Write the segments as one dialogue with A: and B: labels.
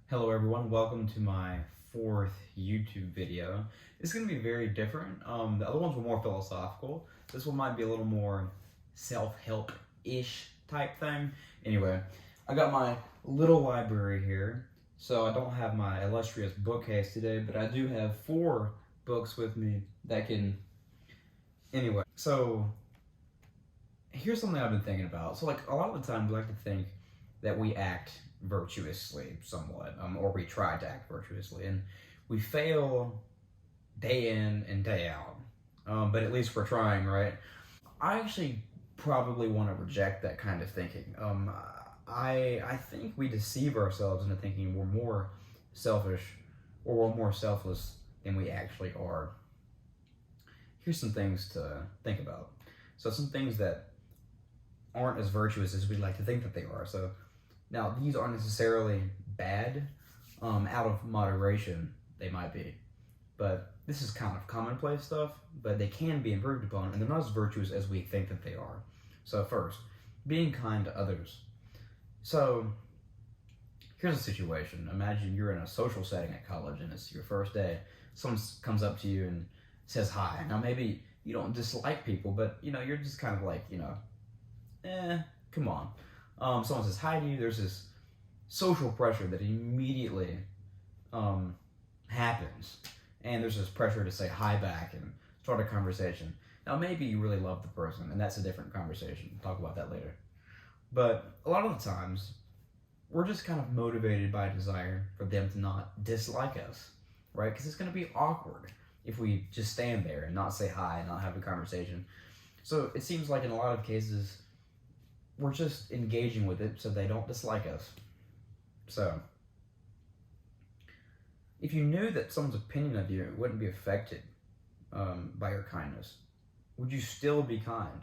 A: Hello everyone, welcome to my fourth YouTube video. It's going to be very different. The other ones were more philosophical. This one might be a little more self-help-ish type thing. Anyway, I got my little library here, so I don't have my illustrious bookcase today, but I do have 4 books with me that can... Anyway, so here's something I've been thinking about. So like a lot of the time we like to think that we act virtuously somewhat, or we try to act virtuously, and we fail day in and day out, but at least we're trying, right? I actually probably want to reject that kind of thinking. I think we deceive ourselves into thinking we're more selfish or we're more selfless than we actually are. Here's some things to think about. So some things that aren't as virtuous as we'd like to think that they are. So now, these aren't necessarily bad. Out of moderation, they might be. But this is kind of commonplace stuff, but they can be improved upon, and they're not as virtuous as we think that they are. So first, being kind to others. So, here's a situation. Imagine you're in a social setting at college, and it's your first day. Someone comes up to you and says hi. Now, maybe you don't dislike people, but, you're just kind of like, come on. Someone says hi to you, there's this social pressure that immediately happens. And there's this pressure to say hi back and start a conversation. Now, maybe you really love the person, and that's a different conversation. We'll talk about that later. But a lot of the times, we're just kind of motivated by a desire for them to not dislike us, right? Because it's going to be awkward if we just stand there and not say hi and not have a conversation. So it seems like in a lot of cases, we're just engaging with it so they don't dislike us. So, if you knew that someone's opinion of you wouldn't be affected by your kindness, would you still be kind?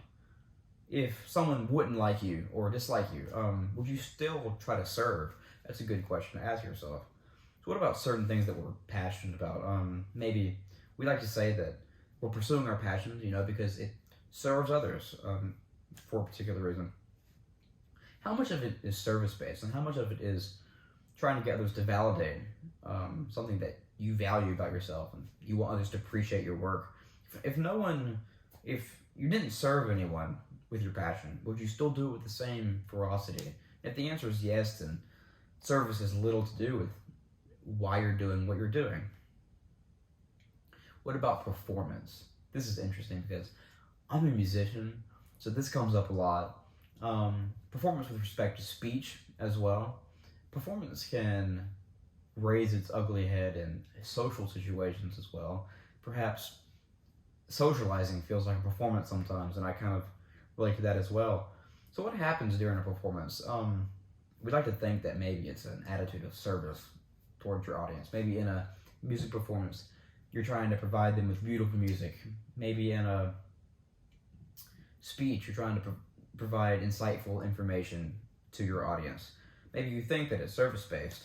A: If someone wouldn't like you or dislike you, would you still try to serve? That's a good question to ask yourself. So what about certain things that we're passionate about? Maybe we like to say that we're pursuing our passions, because it serves others for a particular reason. How much of it is service-based, and how much of it is trying to get others to validate something that you value about yourself and you want others to appreciate your work? If you didn't serve anyone with your passion, would you still do it with the same ferocity? If the answer is yes, then service has little to do with why you're doing what you're doing. What about performance? This is interesting because I'm a musician, so this comes up a lot. Performance with respect to speech as well. Performance can raise its ugly head in social situations as well. Perhaps socializing feels like a performance sometimes, and I kind of relate to that as well. So what happens during a performance? We'd like to think that maybe it's an attitude of service towards your audience. Maybe in a music performance, you're trying to provide them with beautiful music. Maybe in a speech, you're trying to provide insightful information to your audience. Maybe you think that it's service-based.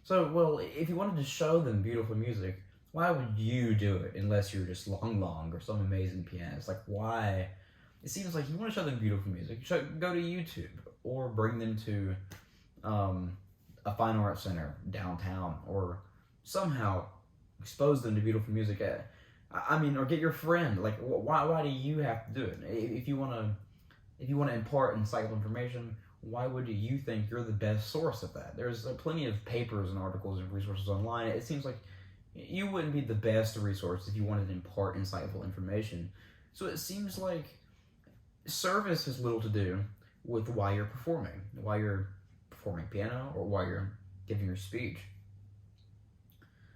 A: So, well, if you wanted to show them beautiful music, why would you do it unless you're just Long or some amazing pianist? Like, why? It seems like you want to show them beautiful music. Go to YouTube or bring them to a fine arts center downtown, or somehow expose them to beautiful music. Or get your friend. Like, why do you have to do it? If you want to impart insightful information, why would you think you're the best source of that? There's plenty of papers and articles and resources online. It seems like you wouldn't be the best resource if you wanted to impart insightful information. So it seems like service has little to do with why you're performing piano, or why you're giving your speech.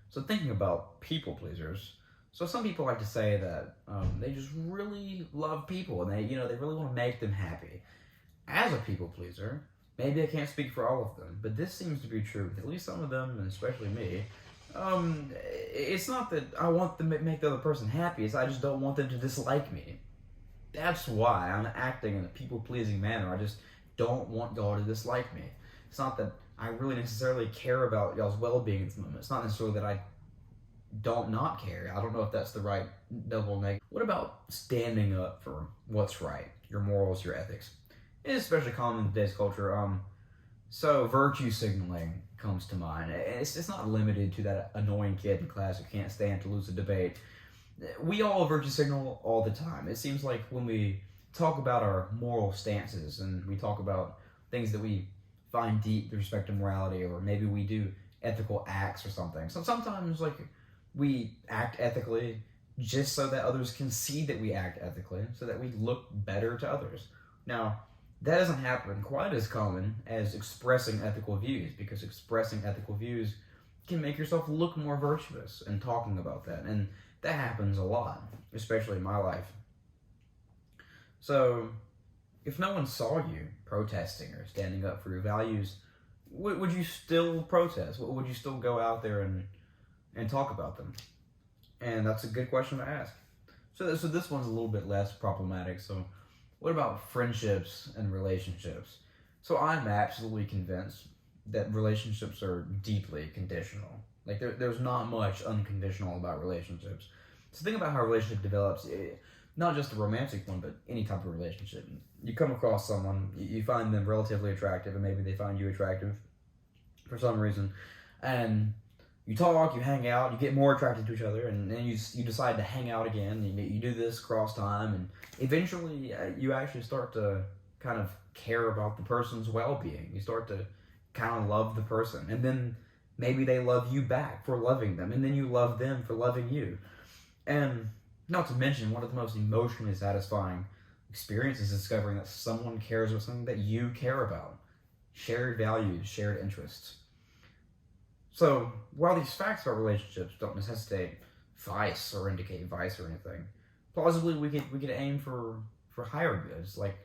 A: So thinking about people pleasers, so some people like to say that they just really love people, and they really want to make them happy. As a people pleaser, maybe I can't speak for all of them, but this seems to be true with at least some of them, and especially me. It's not that I want to make the other person happy, it's I just don't want them to dislike me. That's why I'm acting in a people-pleasing manner. I just don't want y'all to dislike me. It's not that I really necessarily care about y'all's well-being at this moment. It's not necessarily that I don't not care. I don't know if that's the right double negative. What about standing up for what's right? Your morals, your ethics. It's especially common in today's culture. So virtue signaling comes to mind. It's not limited to that annoying kid in class who can't stand to lose a debate. We all virtue signal all the time. It seems like when we talk about our moral stances and we talk about things that we find deep with respect to morality, or maybe we do ethical acts or something. So sometimes like we act ethically just so that others can see that we act ethically, so that we look better to others. Now, that doesn't happen quite as common as expressing ethical views, because expressing ethical views can make yourself look more virtuous and talking about that. And that happens a lot, especially in my life. So, if no one saw you protesting or standing up for your values, would you still protest? Would you still go out there and talk about them? And that's a good question to ask. So this one's a little bit less problematic. So what about friendships and relationships? So I'm absolutely convinced that relationships are deeply conditional. Like there's not much unconditional about relationships. So think about how a relationship develops, not just a romantic one, but any type of relationship. You come across someone, you find them relatively attractive, and maybe they find you attractive for some reason, and you talk, you hang out, you get more attracted to each other, and then you decide to hang out again. You do this across time, and eventually you actually start to kind of care about the person's well-being. You start to kind of love the person, and then maybe they love you back for loving them, and then you love them for loving you. And not to mention, one of the most emotionally satisfying experiences is discovering that someone cares about something that you care about. Shared values, shared interests. So, while these facts about relationships don't necessitate vice or indicate vice or anything, plausibly we could aim for higher goods, like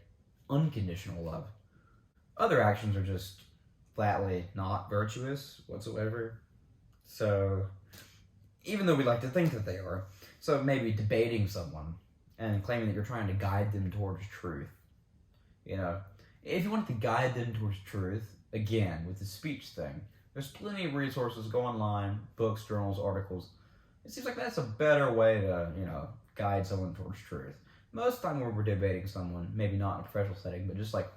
A: unconditional love. Other actions are just flatly not virtuous whatsoever. So, even though we like to think that they are, so maybe debating someone and claiming that you're trying to guide them towards truth. You know, if you want to guide them towards truth, again, with the speech thing, there's plenty of resources. Go online, books, journals, articles. It seems like that's a better way to, guide someone towards truth. Most of the time when we're debating someone, maybe not in a professional setting, but just like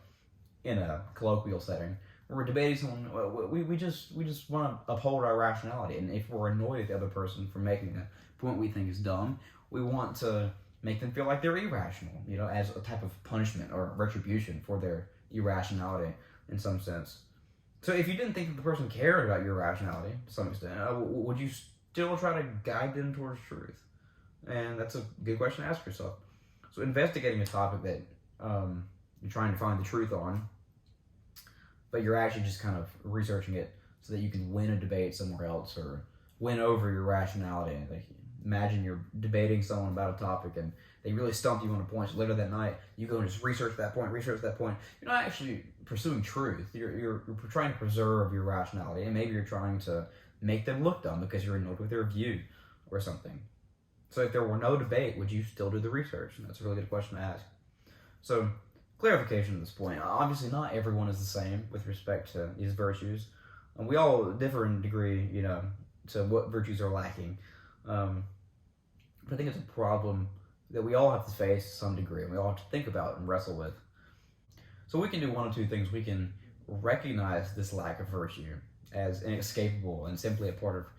A: in a colloquial setting, when we're debating someone, we just want to uphold our rationality. And if we're annoyed at the other person for making a point we think is dumb, we want to make them feel like they're irrational, as a type of punishment or retribution for their irrationality in some sense. So if you didn't think that the person cared about your rationality to some extent, would you still try to guide them towards truth? And that's a good question to ask yourself. So investigating a topic that you're trying to find the truth on, but you're actually just kind of researching it so that you can win a debate somewhere else or win over your rationality. Like, imagine you're debating someone about a topic and they really stump you on a point. So later that night, you go and just research that point. You're not actually pursuing truth. You're trying to preserve your rationality, and maybe you're trying to make them look dumb because you're annoyed with their view or something. So if there were no debate, would you still do the research? And that's a really good question to ask. So clarification at this point. Obviously, not everyone is the same with respect to these virtues. And we all differ in degree, to what virtues are lacking. But I think it's a problem that we all have to face to some degree, and we all have to think about and wrestle with. So we can do one of two things. We can recognize this lack of virtue as inescapable and simply a part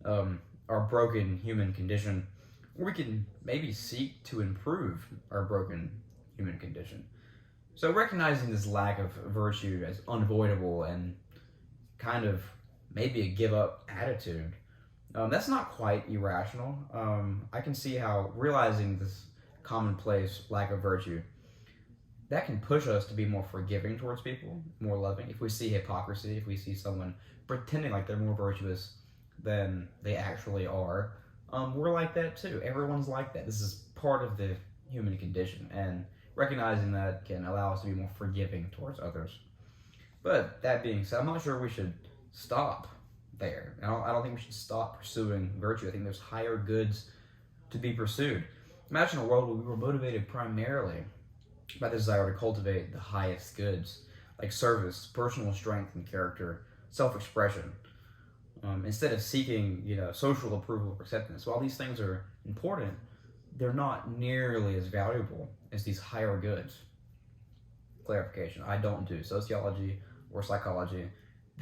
A: of our broken human condition, or we can maybe seek to improve our broken human condition. So recognizing this lack of virtue as unavoidable and kind of maybe a give-up attitude, that's not quite irrational. I can see how realizing this commonplace lack of virtue, that can push us to be more forgiving towards people, more loving. If we see hypocrisy, if we see someone pretending like they're more virtuous than they actually are, we're like that too. Everyone's like that. This is part of the human condition, and recognizing that can allow us to be more forgiving towards others. But that being said, I'm not sure we should stop there. I don't think we should stop pursuing virtue. I think there's higher goods to be pursued. Imagine a world where we were motivated primarily by the desire to cultivate the highest goods, like service, personal strength and character, self-expression, instead of seeking, social approval or acceptance. While these things are important, they're not nearly as valuable as these higher goods. Clarification: I don't do sociology or psychology.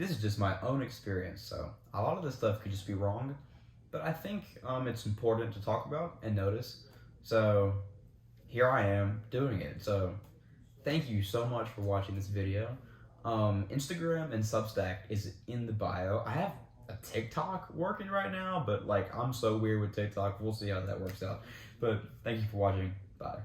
A: this is just my own experience, so a lot of this stuff could just be wrong, but I think it's important to talk about and notice. So here I am doing it. So thank you so much for watching this video. Instagram and Substack is in the bio. I have a TikTok working right now, but like I'm so weird with TikTok. We'll see how that works out. But thank you for watching. Bye.